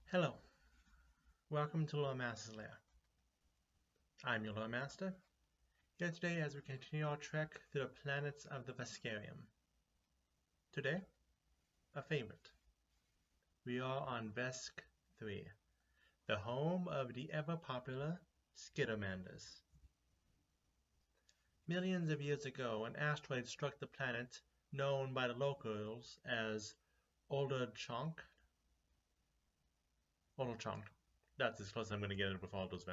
Hello, welcome to Loremaster's Lair. I'm your Loremaster, here today as we continue our trek through the planets of the Veskarium. Today, a favorite. We are on Vesk 3, the home of the ever-popular Skittermanders. Millions of years ago, an asteroid struck the planet known by the locals as Olderchonk. That's as close as I'm going to get it with all those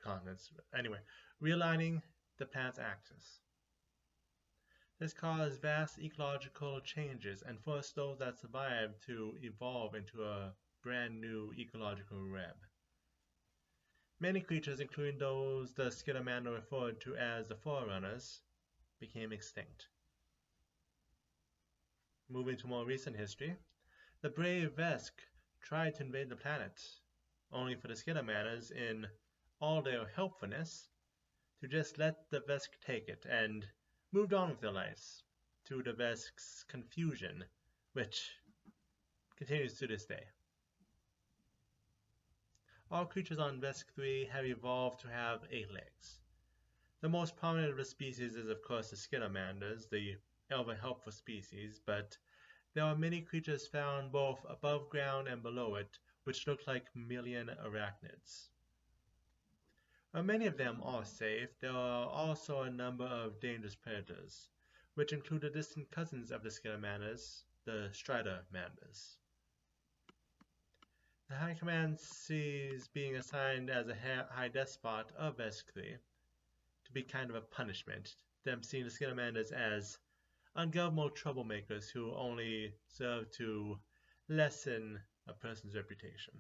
continents. Anyway, realigning the planet's axis. This caused vast ecological changes and forced those that survived to evolve into a brand new ecological web. Many creatures, including those the Skittermander referred to as the Forerunners, became extinct. Moving to more recent history, the brave Vesk tried to invade the planet, only for the Skittermanders, in all their helpfulness, to just let the Vesk take it and moved on with their lives, to the Vesk's confusion, which continues to this day. All creatures on Vesk 3 have evolved to have 8 legs. The most prominent of the species is of course the Skittermanders, the ever helpful species, but there are many creatures found both above ground and below it, which look like mammalian arachnids. While many of them are safe, there are also a number of dangerous predators, which include the distant cousins of the Skittermanders, the Stridermanders. The High Command sees being assigned as a High Despot of Vesk 3 to be kind of a punishment, them seeing the Skittermanders as ungovernable troublemakers who only serve to lessen a person's reputation.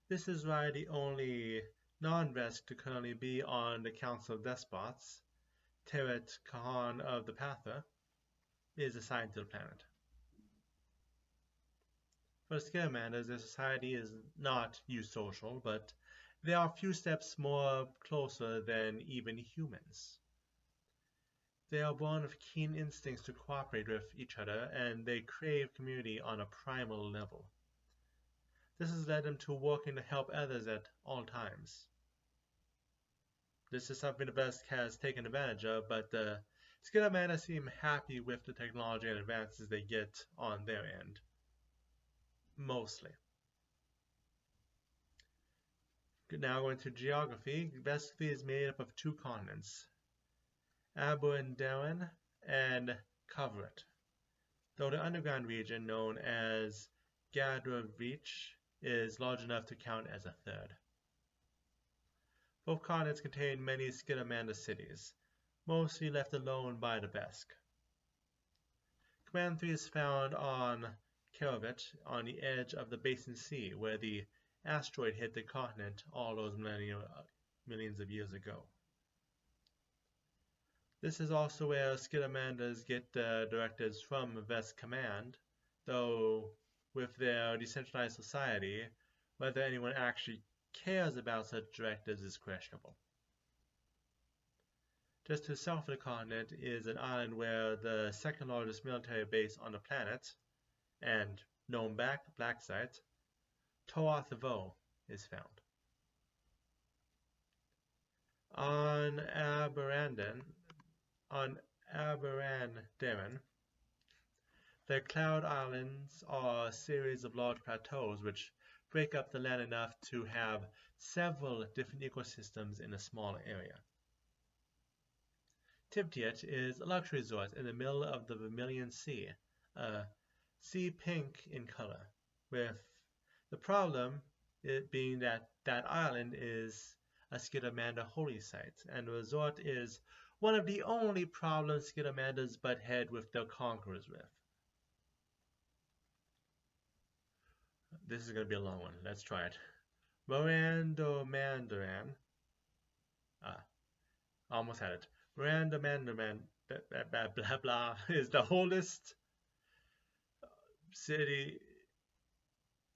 This is why the only non-Vesk to currently be on the Council of Despots, Teret Kahan of the Pather, is assigned to the planet. For the Skittermanders, their society is not eusocial, but they are a few steps more closer than even humans. They are born with keen instincts to cooperate with each other, and they crave community on a primal level. This has led them to working to help others at all times. This is something the Vesk has taken advantage of, but the Skittermanders seem happy with the technology and advances they get on their end. Mostly. Now going to geography, Vesk 3 is made up of 2 continents, Abuendaran and Kavret, though the underground region known as Gadravich is large enough to count as a third. Both continents contain many Skittermander cities, mostly left alone by the Vesk. Command 3 is found on Karavet, on the edge of the Basin Sea, where the asteroid hit the continent all those millions of years ago. This is also where Skittermanders get directives from Vesk Command, though with their decentralized society, whether anyone actually cares about such directives is questionable. Just to the south of the continent is an island where the second largest military base on the planet, and known black site, Toathavo, is found. On Aberandaran, the Cloud Islands are a series of large plateaus which break up the land enough to have several different ecosystems in a small area. Tivtiet is a luxury resort in the middle of the Vermilion Sea, sea pink in color, with the problem being that that island is a Skittermander holy site, and the resort is one of the only problems Skittermanders butt head with their conquerors with. This is going to be a long one. Let's try it. Morandomandaran. Almost had it. Morandomandaran, blah blah, is the oldest city.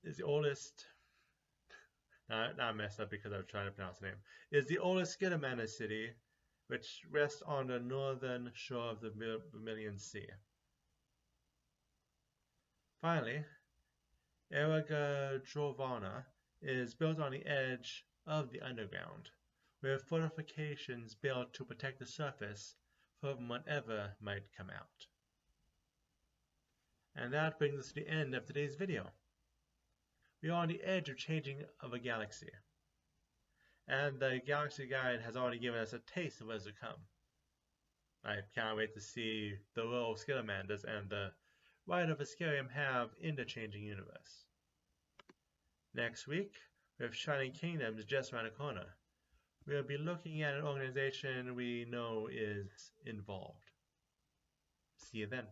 Is the oldest. Now I messed up because I was trying to pronounce the name. Is the oldest Skittermander city, which rests on the northern shore of the Vermilion Sea. Finally, Eriga Giovanna is built on the edge of the underground, with fortifications built to protect the surface from whatever might come out. And that brings us to the end of today's video. We are on the edge of changing of a galaxy, and the Galaxy Guide has already given us a taste of what is to come. I can't wait to see the role Skittermanders and the ride of Veskarium have in the changing universe. Next week, with Shining Kingdoms just around the corner, we'll be looking at an organization we know is involved. See you then.